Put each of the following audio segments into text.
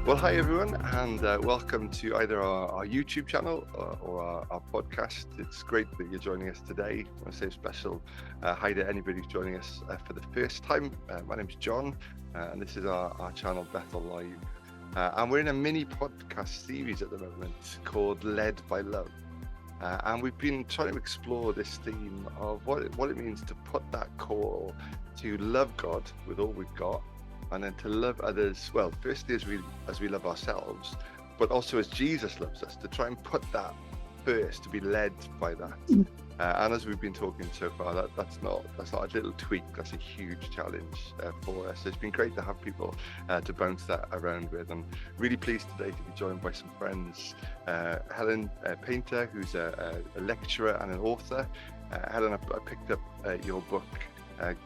Well, hi everyone, and welcome to either our YouTube channel or our podcast. It's great that you're joining us today. I want to say a special hi to anybody who's joining us for the first time. My name's John, and this is our channel, Bethel Live. And we're in a mini podcast series at the moment called Led by Love. And we've been trying to explore this theme of what it means to put that call to love God with all we've got, and then to love others, well, firstly as we love ourselves, but also as Jesus loves us, to try and put that first, to be led by that. And as we've been talking so far, that's not a little tweak, that's a huge challenge for us. It's been great to have people to bounce that around with. I'm really pleased today to be joined by some friends. Helen Paynter, who's a lecturer and an author. Helen, I picked up your book,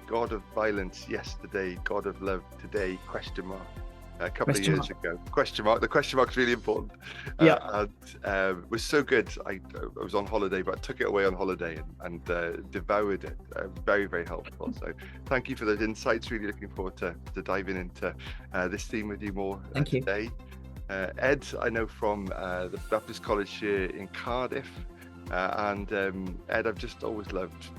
God of Violence Yesterday, God of Love Today, ? A couple of years ago. The question mark's really important. Yeah. And it was so good. I was on holiday, but I took it away on holiday and devoured it. Very, very helpful. So thank you for those insights. Really looking forward to diving into this theme with you more today. Ed, I know from the Baptist College here in Cardiff. And Ed, I've just always loved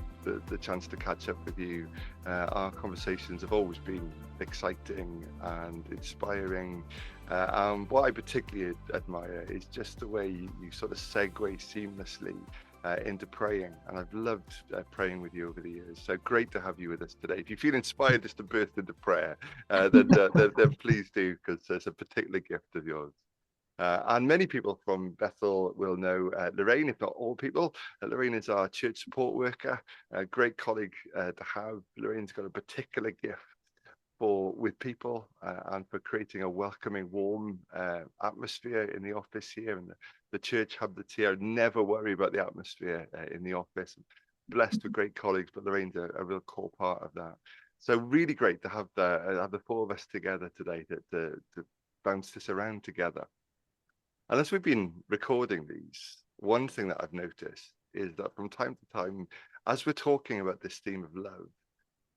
the chance to catch up with you. Our conversations have always been exciting and inspiring. What I particularly admire is just the way you sort of segue seamlessly into praying. And I've loved praying with you over the years. So great to have you with us today. If you feel inspired just to burst into prayer, then please do, because there's a particular gift of yours. And many people from Bethel will know Lorraine, if not all people. Lorraine is our church support worker, a great colleague to have. Lorraine's got a particular gift with people and for creating a welcoming, warm atmosphere in the office here. And the church hub that's here, never worry about the atmosphere in the office. Blessed with great colleagues, but Lorraine's a real core part of that. So really great to have the four of us together today to bounce this around together. And as we've been recording these, one thing that I've noticed is that from time to time, as we're talking about this theme of love,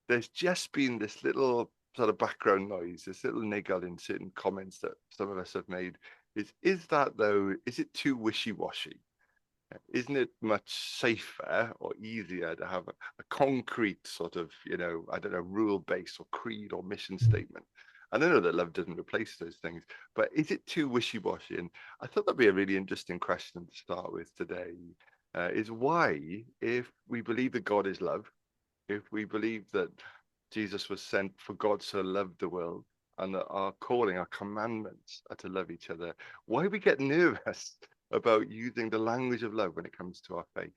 there's just been this little sort of background noise, this little niggle in certain comments that some of us have made. Is it too wishy-washy? Isn't it much safer or easier to have a concrete sort of, rule base or creed or mission statement? And I know that love doesn't replace those things, but is it too wishy-washy? And I thought that'd be a really interesting question to start with today, is why, if we believe that God is love, if we believe that Jesus was sent for God so loved the world, and that our calling, our commandments are to love each other, why we get nervous about using the language of love when it comes to our faith?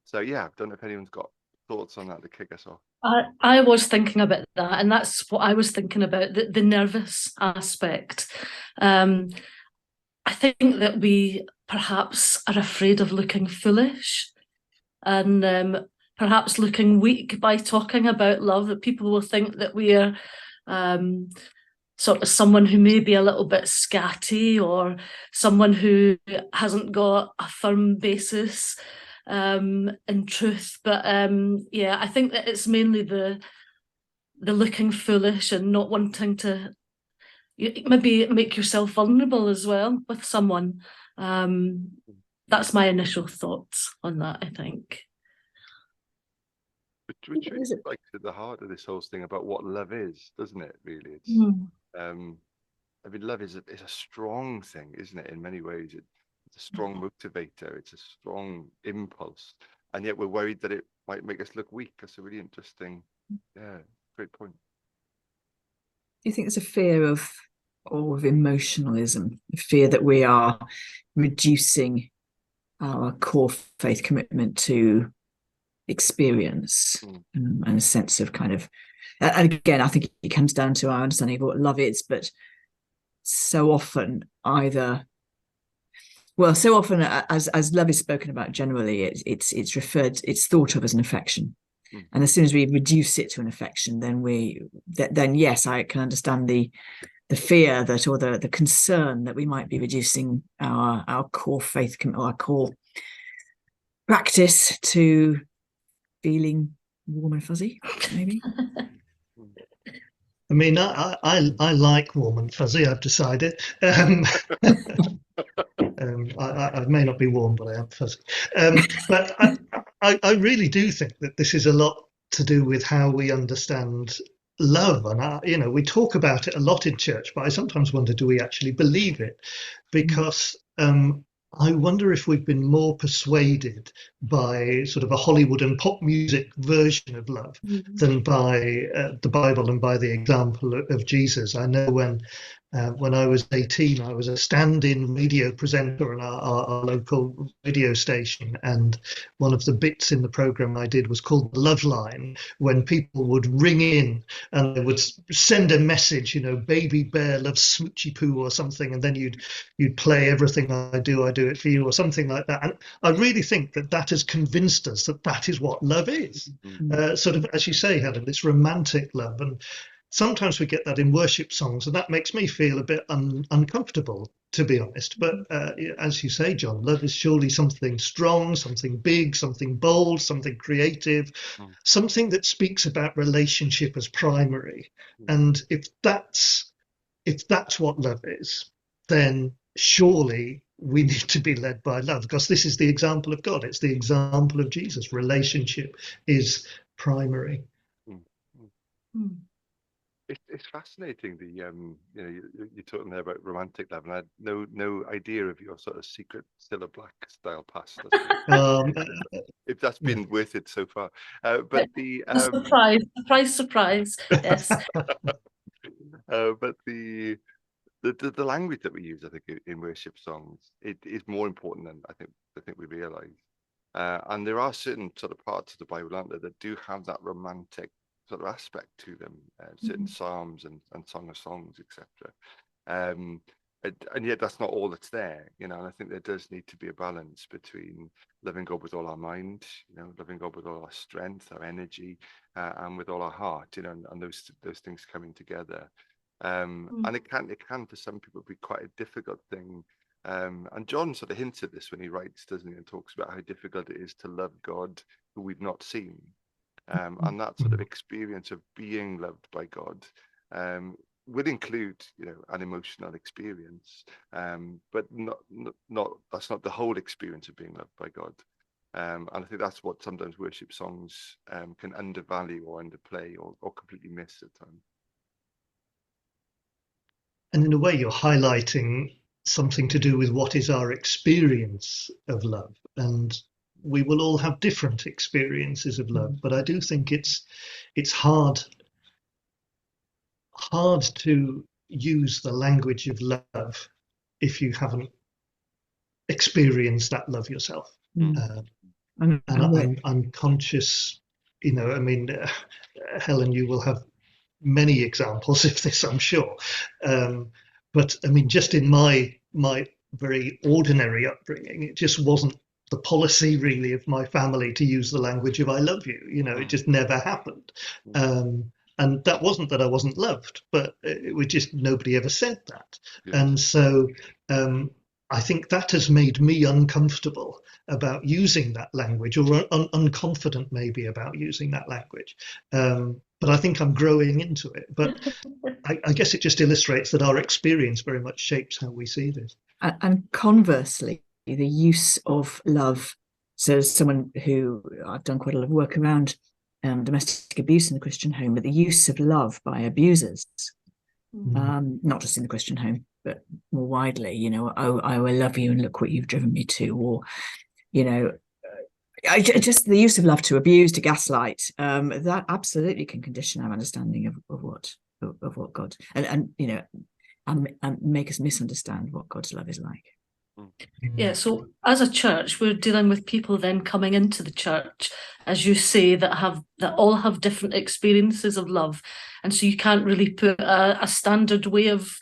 So yeah, I don't know if anyone's got thoughts on that to kick us off. I was thinking about that, and that's what I was thinking about, the nervous aspect. I think that we perhaps are afraid of looking foolish and perhaps looking weak by talking about love, that people will think that we are sort of someone who may be a little bit scatty, or someone who hasn't got a firm basis in truth. But I think that it's mainly the looking foolish and not wanting to maybe make yourself vulnerable as well with someone. That's my initial thoughts on that, I think. Which is like at the heart of this whole thing about what love is, doesn't it? Really, it's love is a strong thing, isn't it? In many ways, it's a strong motivator. It's a strong impulse, and yet we're worried that it might make us look weak. That's a really interesting, great point. Do you think there's a fear of emotionalism, a fear that we are reducing our core faith commitment to experience and a sense of kind of, and again, I think it comes down to our understanding of what love is, but so often as love is spoken about generally, it's thought of as an affection. And as soon as we reduce it to an affection, then yes, I can understand the fear that, or the concern that we might be reducing our core faith or our core practice to feeling warm and fuzzy, maybe. I mean, I like warm and fuzzy, I've decided. I may not be warm, but I am fuzzy. But I really do think that this is a lot to do with how we understand love. And, we talk about it a lot in church, but I sometimes wonder, do we actually believe it? Because I wonder if we've been more persuaded by sort of a Hollywood and pop music version of love than by the Bible and by the example of Jesus. I know when I was 18, I was a stand-in radio presenter on our local radio station, and one of the bits in the program I did was called the Love Line, when people would ring in and they would send a message, baby bear loves smoochy poo or something, and then you'd play everything I do it for you or something like that. And I really think that has convinced us that is what love is. Sort of, as you say, Helen, it's romantic love. And sometimes we get that in worship songs, and that makes me feel a bit uncomfortable, to be honest. But as you say, John, love is surely something strong, something big, something bold, something creative, something that speaks about relationship as primary. And if that's what love is, then surely we need to be led by love, because this is the example of God. It's the example of Jesus. Relationship is primary. It's fascinating. You're talking there about romantic love, and I had no idea of your sort of secret Cilla Black style past. If that's been worth it so far, but the surprise, yes. But the language that we use, I think, in worship songs, it is more important than I think we realise. And there are certain sort of parts of the Bible, aren't there, that do have that romantic sort of aspect to them, certain psalms and Song of Songs, etc. And yet that's not all that's there, and I think there does need to be a balance between loving God with all our mind, loving God with all our strength, our energy, and with all our heart, and those things coming together. And it can for some people be quite a difficult thing. And John sort of hints at this when he writes, doesn't he, and talks about how difficult it is to love God who we've not seen. And that sort of experience of being loved by God would include, an emotional experience, but not that's not the whole experience of being loved by God. And I think that's what sometimes worship songs can undervalue or underplay or completely miss at times. And in a way, you're highlighting something to do with what is our experience of love. And we will all have different experiences of love, but I do think it's hard to use the language of love if you haven't experienced that love yourself. And I'm conscious, Helen, you will have many examples of this, I'm sure. But I mean, just in my very ordinary upbringing, it just wasn't the policy really of my family to use the language of I love you. It just never happened. And that wasn't that I wasn't loved, but it was just nobody ever said that. Yes. And so I think that has made me uncomfortable about using that language, or unconfident maybe about using that language. But I think I'm growing into it. But I guess it just illustrates that our experience very much shapes how we see this. And conversely, the use of love. So as someone who, I've done quite a lot of work around domestic abuse in the Christian home, but the use of love by abusers, not just in the Christian home, but more widely, I love you and look what you've driven me to, or, just the use of love to abuse, to gaslight, that absolutely can condition our understanding of what God, and make us misunderstand what God's love is like. Yeah, so as a church, we're dealing with people then coming into the church, as you say, that all have different experiences of love, and so you can't really put a standard way of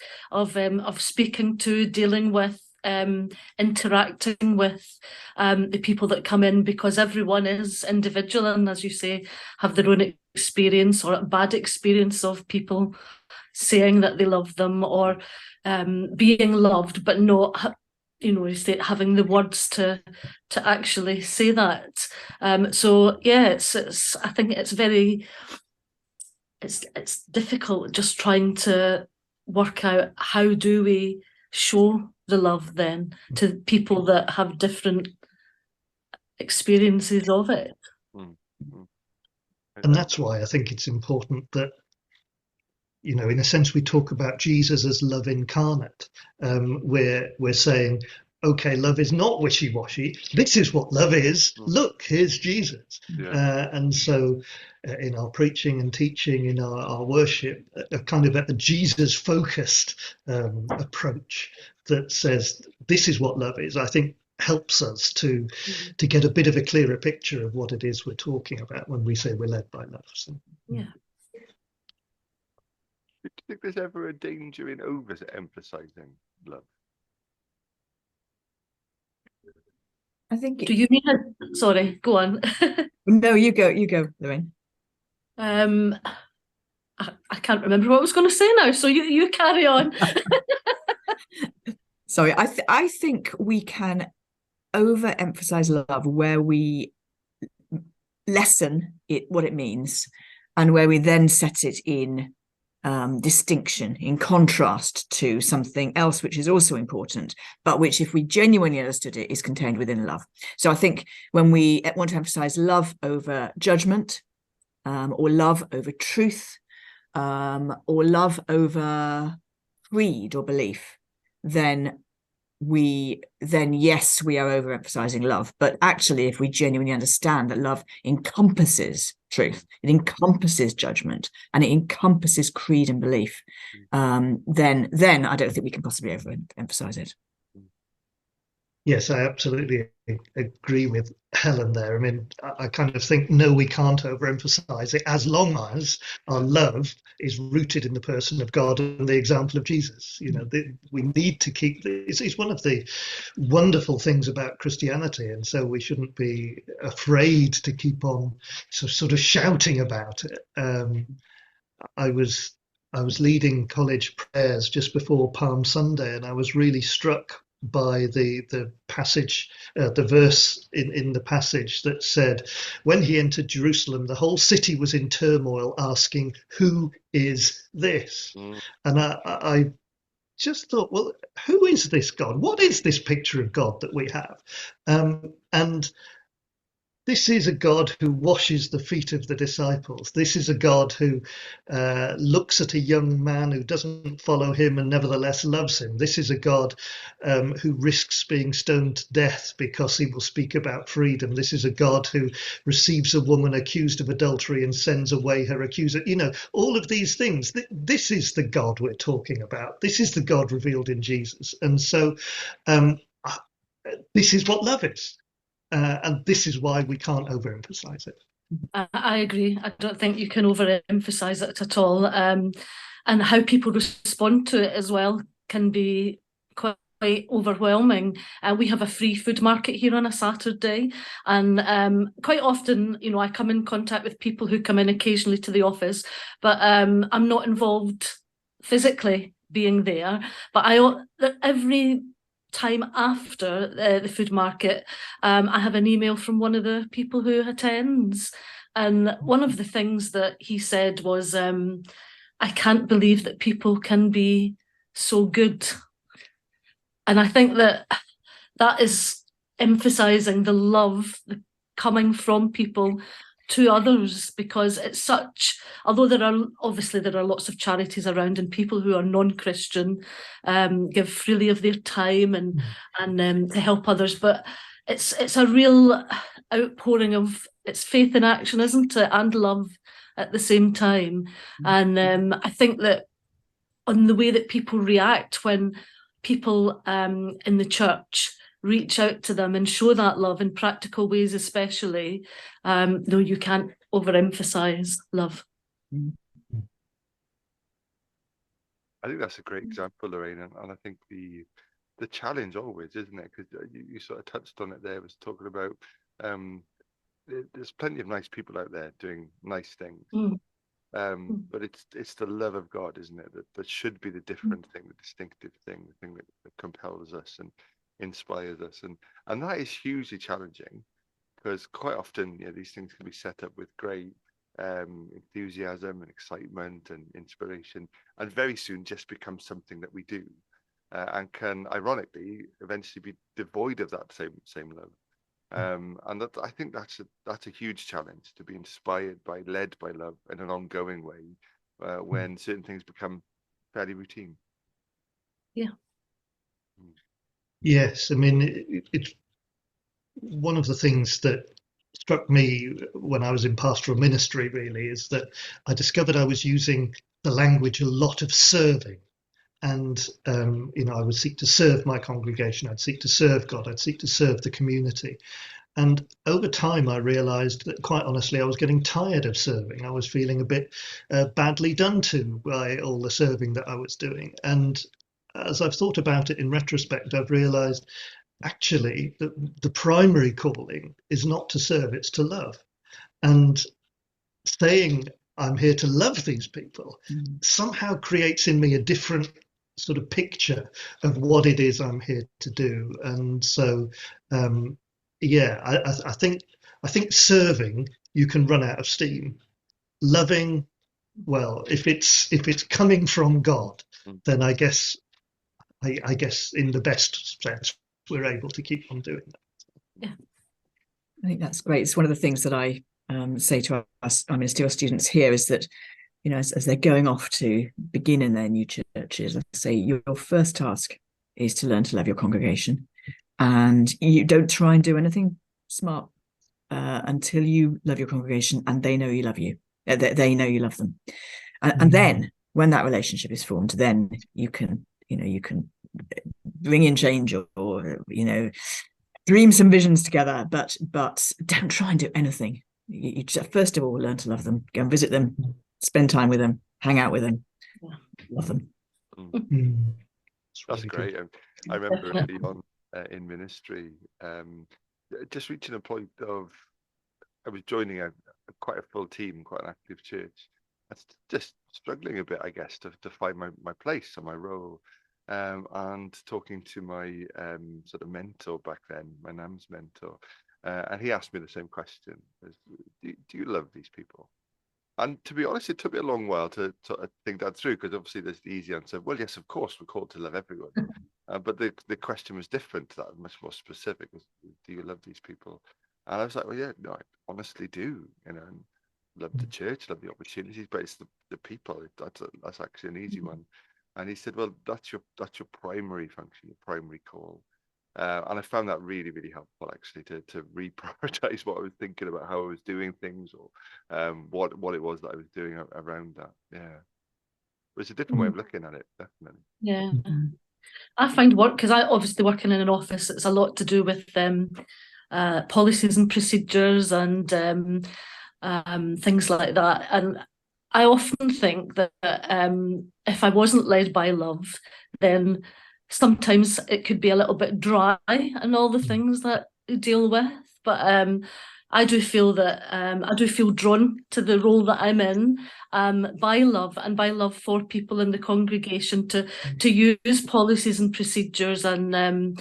speaking to, dealing with, interacting with the people that come in, because everyone is individual and, as you say, have their own experience or a bad experience of people saying that they love them, or being loved but not having the words to actually say that. So yeah, it's I think it's very it's difficult just trying to work out how do we show the love then to people that have different experiences of it. And that's why I think it's important that, you know, in a sense, we talk about Jesus as love incarnate. We're saying, okay, love is not wishy-washy. This is what love is. Look, here's Jesus. And so in our preaching and teaching, in our worship, a kind of a Jesus-focused approach that says, this is what love is, I think helps us to get a bit of a clearer picture of what it is we're talking about when we say we're led by love. So, yeah. Do you think there's ever a danger in over-emphasizing love? I think. Do you mean? Sorry, go on. No, you go, Lorraine. I can't remember what I was going to say now, so you carry on. Sorry, I think we can overemphasize love where we lessen it, what it means, and where we then set it in distinction, in contrast to something else which is also important, but which, if we genuinely understood it, is contained within love. So I think when we want to emphasize love over judgment, or love over truth, or love over creed or belief, then yes, we are overemphasizing love. But actually, if we genuinely understand that love encompasses truth, it encompasses judgment, and it encompasses creed and belief, then I don't think we can possibly overemphasize it. Yes, I absolutely agree with Helen there. I mean, I kind of think, no, we can't overemphasize it as long as our love is rooted in the person of God and the example of Jesus. You know, we need to keep this. It's one of the wonderful things about Christianity, and so we shouldn't be afraid to keep on sort of shouting about it. I was leading college prayers just before Palm Sunday, and I was really struck by the passage, the verse in the passage that said, when he entered Jerusalem, the whole city was in turmoil, asking, who is this? And I just thought, well, who is this God? What is this picture of God that we have? And this is a God who washes the feet of the disciples. This is a God who looks at a young man who doesn't follow him and nevertheless loves him. This is a God who risks being stoned to death because he will speak about freedom. This is a God who receives a woman accused of adultery and sends away her accuser. You know, all of these things. This is the God we're talking about. This is the God revealed in Jesus. And so this is what love is. And this is why we can't overemphasize it. I agree. I don't think you can overemphasize it at all. And how people respond to it as well can be quite overwhelming. We have a free food market here on a Saturday, and quite often, you know, I come in contact with people who come in occasionally to the office, but I'm not involved physically being there. But every time after the food market, I have an email from one of the people who attends, and one of the things that he said was, I can't believe that people can be so good. And I think that is emphasizing the love coming from people to others, because it's such, although there are lots of charities around, and people who are non-Christian give freely of their time and to help others, but it's a real outpouring of, it's faith in action, isn't it, and love at the same time. And I think that on the way that people react when people in the church reach out to them and show that love in practical ways, especially, though you can't overemphasize love. I think that's a great example, Lorraine, and I think the challenge always, isn't it? Because you sort of touched on it there, was talking about there's plenty of nice people out there doing nice things. But it's the love of God, isn't it, that should be the different thing, the distinctive thing, the thing that compels us and inspires us, and that is hugely challenging, because quite often, you know, these things can be set up with great enthusiasm and excitement and inspiration, and very soon just becomes something that we do, and can ironically eventually be devoid of that same love. And that, I think that's a huge challenge, to be inspired by, led by love in an ongoing way, when certain things become fairly routine. Yeah. Yes, I mean, it's one of the things that struck me when I was in pastoral ministry, really, is that I discovered I was using the language a lot of serving. And, I would seek to serve my congregation, I'd seek to serve God, I'd seek to serve the community. And over time, I realized that, quite honestly, I was getting tired of serving. I was feeling a bit badly done to by all the serving that I was doing. And as I've thought about it in retrospect, I've realized actually that the primary calling is not to serve, it's to love. And saying I'm here to love these people somehow creates in me a different sort of picture of what it is I'm here to do. And so, I think serving, you can run out of steam. Loving, well, if it's coming from God, then I guess in the best sense we're able to keep on doing that. Yeah, I think that's great. It's one of the things that I say to us, ministerial students here, is that, as they're going off to begin in their new churches, I say your first task is to learn to love your congregation, and you don't try and do anything smart until you love your congregation and they know you love you. They know you love them, and then when that relationship is formed, then you can bring in change or dream some visions together, but don't try and do anything. You just, first of all, learn to love them, go and visit them, spend time with them, hang out with them, love them. That's great. I remember early on in ministry, just reaching a point of, I was joining quite a full team, quite an active church. I was just struggling a bit, I guess, to find my place and my role. And talking to my sort of mentor back then, my NAMS mentor, and he asked me the same question: do you love these people? And to be honest, it took me a long while to think that through, because obviously there's the easy answer. Well, yes, of course, we're called to love everyone. But the question was different to that, much more specific. Was, do you love these people? And I was like, well, yeah, no, I honestly do. And love the church, love the opportunities, but it's the people. That's actually an easy one. And he said, well, that's your primary function, your primary call. And I found that really, really helpful, actually, to reprioritize what I was thinking about, how I was doing things, or what it was that I was doing around that. Yeah. It was a different way of looking at it, definitely. Yeah. I find work, because I obviously working in an office, it's a lot to do with policies and procedures and things like that. And I often think that if I wasn't led by love, then sometimes it could be a little bit dry and all the things that you deal with. But I do feel that I do feel drawn to the role that I'm in by love, and by love for people in the congregation, to use policies and procedures and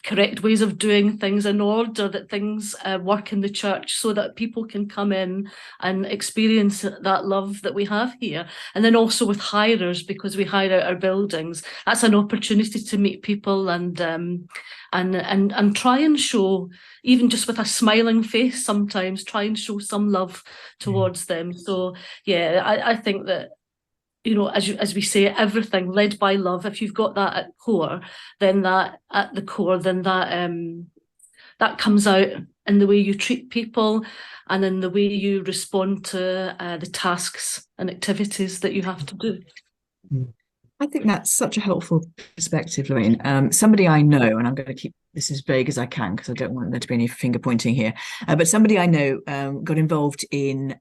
correct ways of doing things in order that things work in the church, so that people can come in and experience that love that we have here. And then also with hirers, because we hire out our buildings, that's an opportunity to meet people and try and show, even just with a smiling face sometimes, try and show some love towards them. So yeah, I think that, as we say, everything led by love. If you've got that at core, then that comes out in the way you treat people and in the way you respond to the tasks and activities that you have to do. I think that's such a helpful perspective, Lorraine. Somebody I know, and I'm going to keep this as vague as I can because I don't want there to be any finger pointing here, but somebody I know got involved in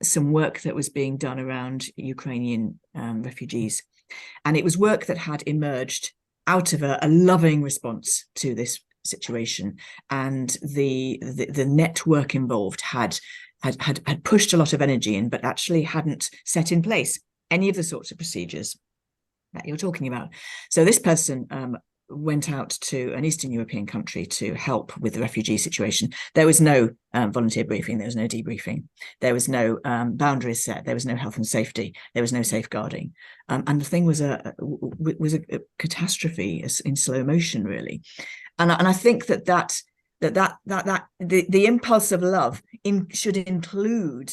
some work that was being done around Ukrainian refugees. And it was work that had emerged out of a loving response to this situation. And the network involved had pushed a lot of energy in, but actually hadn't set in place any of the sorts of procedures that you're talking about. So this person went out to an Eastern European country to help with the refugee situation. There was no volunteer briefing, there was no debriefing, there was no boundaries set, there was no health and safety, there was no safeguarding, and the thing was a catastrophe in slow motion, really. And I think that the impulse of love should include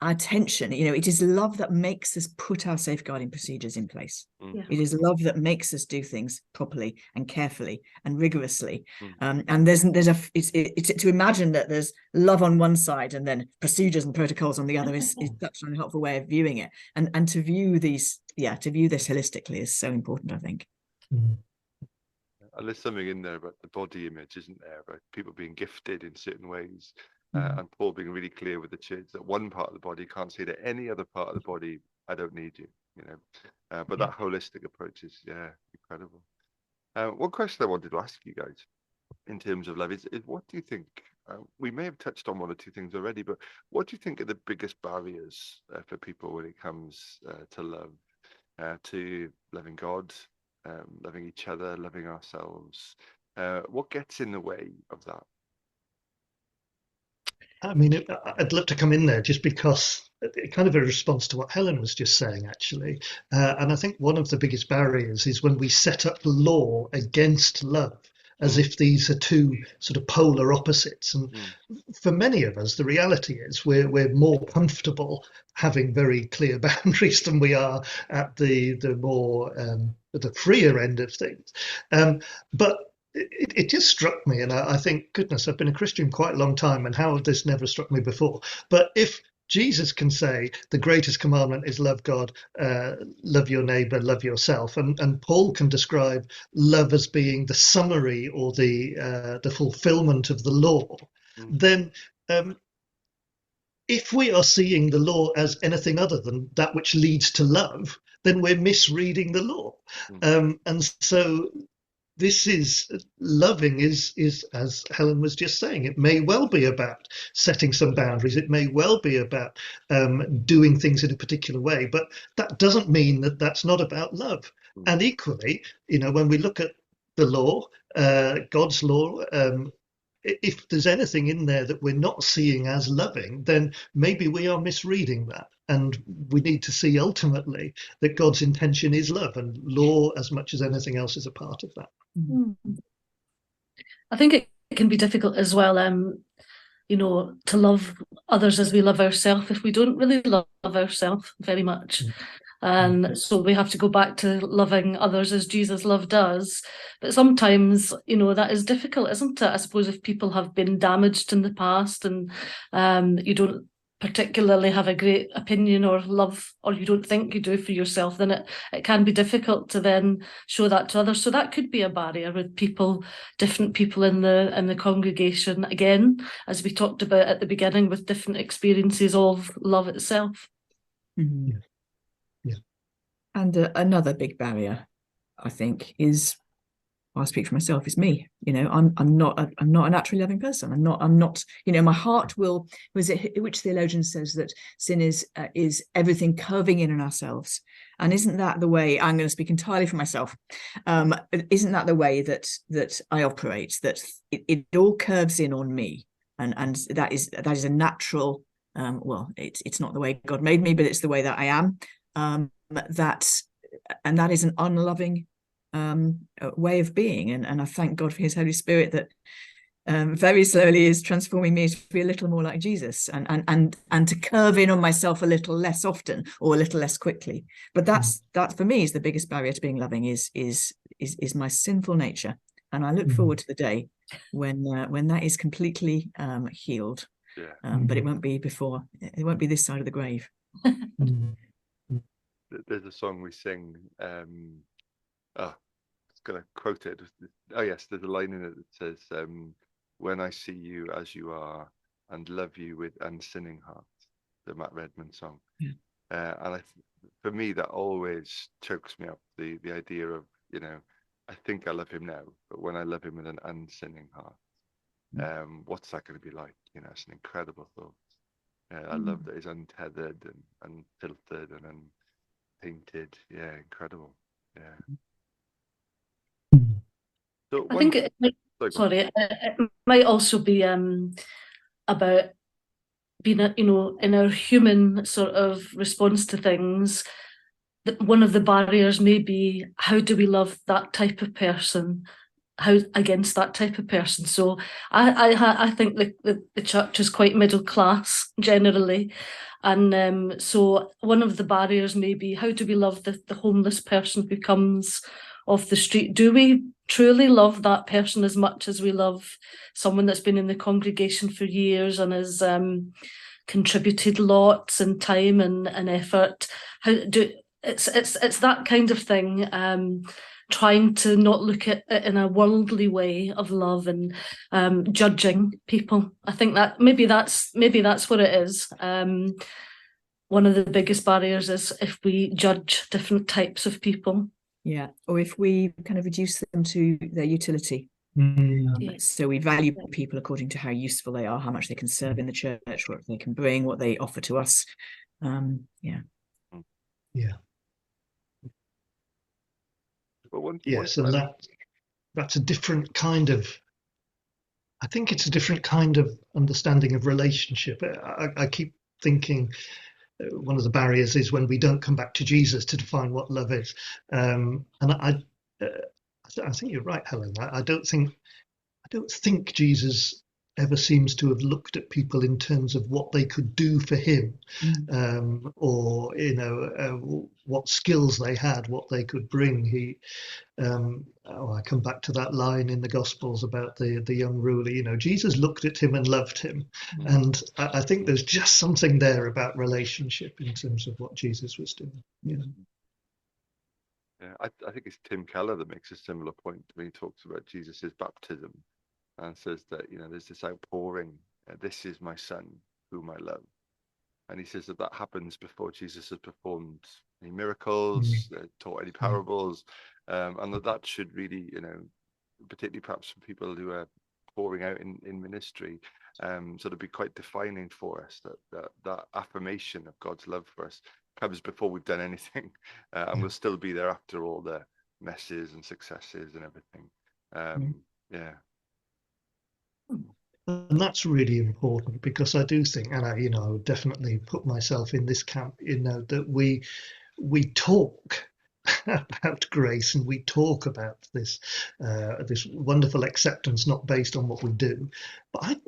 our attention. It is love that makes us put our safeguarding procedures in place. Yeah. It is love that makes us do things properly and carefully and rigorously. And it's to imagine that there's love on one side and then procedures and protocols on the other is such an unhelpful way of viewing it. And to view this holistically is so important, I think. And there's something in there about the body image, isn't there? About people being gifted in certain ways. And Paul being really clear with the church that one part of the body can't say to any other part of the body, I don't need you, but that holistic approach is, incredible. One question I wanted to ask you guys in terms of love is what do you think, we may have touched on one or two things already, but what do you think are the biggest barriers for people when it comes to love, to loving God, loving each other, loving ourselves? What gets in the way of that? I mean, I'd love to come in there just because kind of a response to what Helen was just saying, actually. And I think one of the biggest barriers is when we set up law against love, as if these are two sort of polar opposites. And for many of us, the reality is we're more comfortable having very clear boundaries than we are at the more the freer end of things. But it just struck me, and I think, goodness, I've been a Christian quite a long time, and how had this never struck me before? But if Jesus can say the greatest commandment is love God, love your neighbor, love yourself, and Paul can describe love as being the summary or the fulfillment of the law, then if we are seeing the law as anything other than that which leads to love, then we're misreading the law. And so this is loving is as Helen was just saying, it may well be about setting some boundaries, it may well be about doing things in a particular way, but that doesn't mean that that's not about love. And equally, when we look at the law, God's law, if there's anything in there that we're not seeing as loving, then maybe we are misreading that. And we need to see ultimately that God's intention is love, and law, as much as anything else, is a part of that. I think it can be difficult as well, to love others as we love ourselves if we don't really love ourselves very much. And so we have to go back to loving others as Jesus loved us. But sometimes, that is difficult, isn't it? I suppose if people have been damaged in the past and you don't particularly have a great opinion or love, or you don't think you do for yourself, then it can be difficult to then show that to others. So that could be a barrier with different people in the congregation, again, as we talked about at the beginning, with different experiences of love itself. And another big barrier, I think, is, I'll speak for myself, is me. I'm not a naturally loving person. I'm not. My heart will. Which theologian says that sin is everything curving in on ourselves, and isn't that the way? I'm going to speak entirely for myself. Isn't that the way that I operate? That it all curves in on me, and that is a natural. It's not the way God made me, but it's the way that I am. That is an unloving way of being, and I thank God for his Holy Spirit that very slowly is transforming me to be a little more like Jesus, and to curve in on myself a little less often or a little less quickly. But that for me is the biggest barrier to being loving, is my sinful nature, and I look forward to the day when that is completely healed. But it won't be this side of the grave. There's a song we sing. I was going to quote it. Oh yes, there's a line in it that says, "When I see you as you are and love you with unsinning heart," the Matt Redman song. And for me, that always chokes me up. The idea of I think I love him now, but when I love him with an unsinning heart, what's that going to be like? It's an incredible thought. I love that it's untethered and unfiltered and painted. Incredible. So I think it might, sorry, sorry, it might also be about being, in our human sort of response to things. That one of the barriers may be, how do we love that type of person? How against that type of person? So I think the church is quite middle class generally, and so one of the barriers may be, how do we love the homeless person who comes off the street? Do we truly love that person as much as we love someone that's been in the congregation for years and has contributed lots and time and effort? How do it's that kind of thing, trying to not look at it in a worldly way of love and judging people. I think that maybe that's what it is. One of the biggest barriers is if we judge different types of people. Yeah, or if we kind of reduce them to their utility. So we value people according to how useful they are, how much they can serve in the church, what they can bring, what they offer to us. Yeah. Well, Yes, and that's a different kind of. I think it's a different kind of understanding of relationship. I keep thinking one of the barriers is when we don't come back to Jesus to define what love is, and I think you're right, Helen. I don't think Jesus ever seems to have looked at people in terms of what they could do for him, or what skills they had, what they could bring. I come back to that line in the Gospels about the young ruler. Jesus looked at him and loved him, and I think there's just something there about relationship in terms of what Jesus was doing. Yeah, I think it's Tim Keller that makes a similar point when he talks about Jesus's baptism and says that there's this outpouring. This is my son, whom I love, and he says that happens before Jesus has performed any miracles, taught any parables, and that should really, particularly perhaps for people who are pouring out in ministry, sort of be quite defining for us. That affirmation of God's love for us comes before we've done anything, and we'll still be there after all the messes and successes and everything. Yeah. And that's really important, because I do think, and I would definitely put myself in this camp, that we talk about grace, and we talk about this wonderful acceptance not based on what we do, but I'm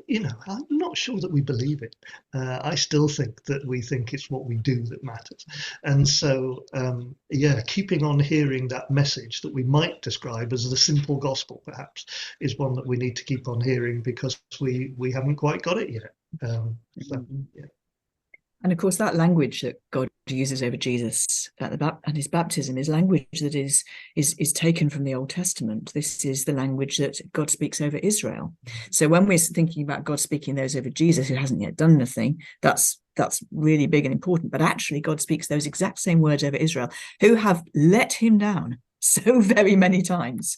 not sure that we believe it. I still think that we think it's what we do that matters, and so keeping on hearing that message that we might describe as the simple gospel perhaps is one that we need to keep on hearing, because we haven't quite got it yet. And of course, that language that God uses over Jesus at his baptism is language that is taken from the Old Testament. This is the language that God speaks over Israel. So when we're thinking about God speaking those over Jesus, who hasn't yet done anything, that's really big and important. But actually, God speaks those exact same words over Israel, who have let him down so very many times.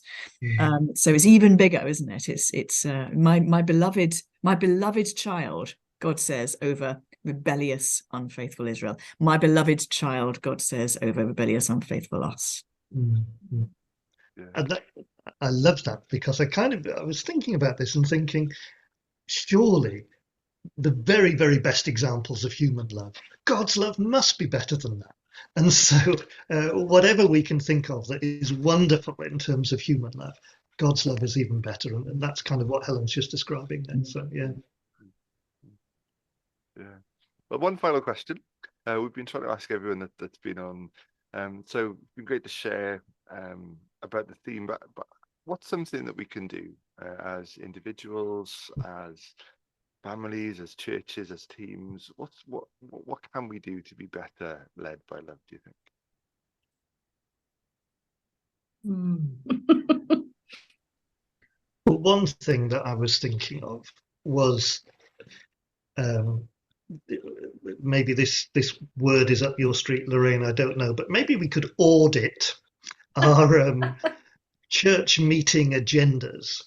So it's even bigger, isn't it? It's my beloved child, God says over rebellious, unfaithful Israel. My beloved child, God says over rebellious, unfaithful us. And I love that, because I was thinking about this and thinking, surely the very, very best examples of human love, God's love, must be better than that. And so whatever we can think of that is wonderful in terms of human love, God's love is even better. And that's kind of what Helen's just describing then. So, yeah. Well, one final question. We've been trying to ask everyone that's been on. So it's been great to share about the theme, but what's something that we can do as individuals, as families, as churches, as teams? What can we do to be better led by love, do you think? Well, one thing that I was thinking of was maybe this word is up your street, Lorraine, I don't know, but maybe we could audit our church meeting agendas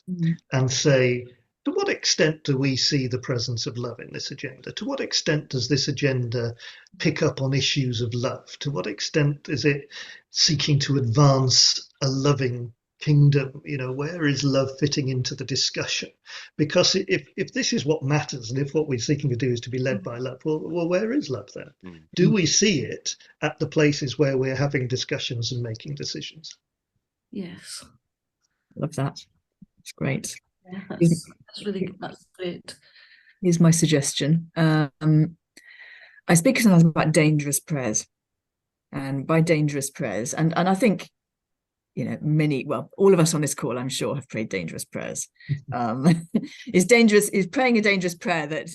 and say, to what extent do we see the presence of love in this agenda? To what extent does this agenda pick up on issues of love? To what extent is it seeking to advance a loving kingdom? Where is love fitting into the discussion? Because if this is what matters, and if what we're seeking to do is to be led by love, well, where is love then? Do we see it at the places where we're having discussions and making decisions? Yes. Love that. It's great. Yeah, that's great. Here's my suggestion. I speak sometimes about dangerous prayers, and by dangerous prayers, and I think, all of us on this call, I'm sure, have prayed dangerous prayers. Is praying a dangerous prayer that,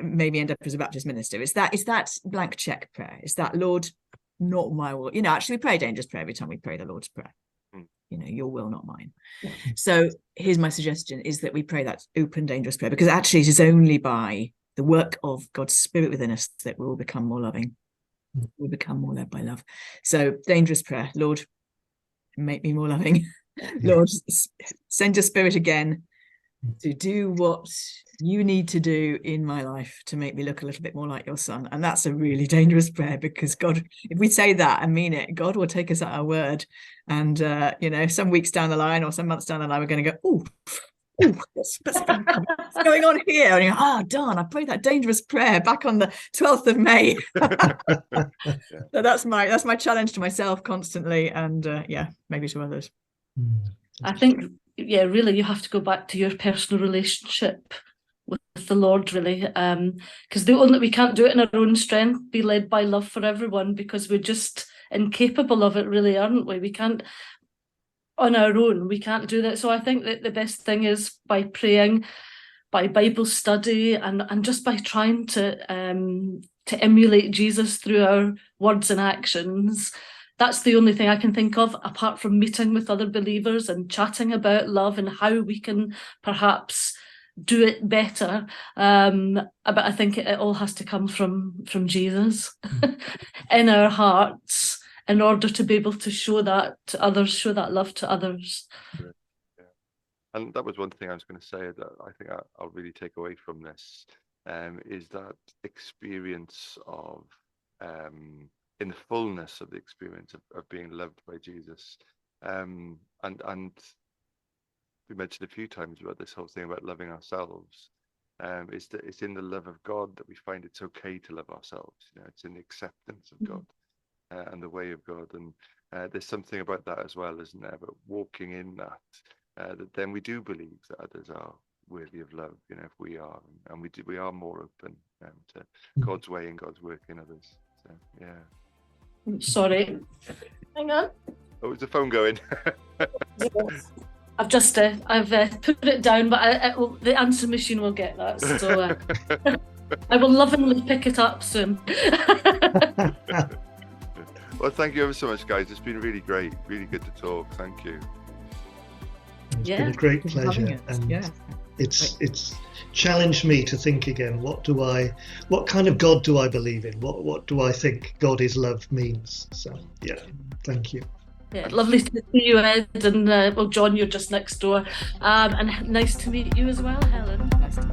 maybe end up as a Baptist minister. It's that blank check prayer. It's that, Lord, not my will. Actually, we pray a dangerous prayer every time we pray the Lord's Prayer. Your will, not mine. So here's my suggestion, is that we pray that open, dangerous prayer, because actually it is only by the work of God's Spirit within us that we will become more loving. We'll become more led by love. So dangerous prayer, Lord, make me more loving. Lord, send your Spirit again to do what you need to do in my life to make me look a little bit more like your Son. And that's a really dangerous prayer, because God, if we say that and mean it, God will take us at our word. And some weeks down the line or some months down the line, we're going to go, what's going on here? And you're, darn, I prayed that dangerous prayer back on the 12th of May. So that's my challenge to myself constantly, and maybe to others. I think, really, you have to go back to your personal relationship with the Lord, really, because we can't do it in our own strength, be led by love for everyone, because we're just incapable of it, really, aren't we? We can't, on our own, we can't do that. So I think that the best thing is by praying, by Bible study, and just by trying to emulate Jesus through our words and actions. That's the only thing I can think of, apart from meeting with other believers and chatting about love and how we can perhaps do it better. But I think it all has to come from Jesus in our hearts, in order to be able to show that to others, show that love to others. Yeah. And that was one thing I was going to say that I think I'll really take away from this, is that experience of, in the fullness of the experience of being loved by Jesus. And we mentioned a few times about this whole thing about loving ourselves. Is that it's in the love of God that we find it's okay to love ourselves. It's in the acceptance of God and the way of God. And there's something about that as well, isn't there? But walking in that, that then we do believe that others are worthy of love. If we are, and we are more open to God's way and God's work in others. So yeah. Sorry, hang on. Oh, is the phone going? I've just I've put it down, but the answer machine will get that. So I will lovingly pick it up soon. Well, thank you ever so much, guys. It's been really great, really good to talk. Thank you. It's been a great pleasure, and it's challenged me to think again. What kind of God do I believe in? What do I think God is love means? So thank you. Yeah, lovely to see you, Ed, and John, you're just next door, and nice to meet you as well, Helen. Nice to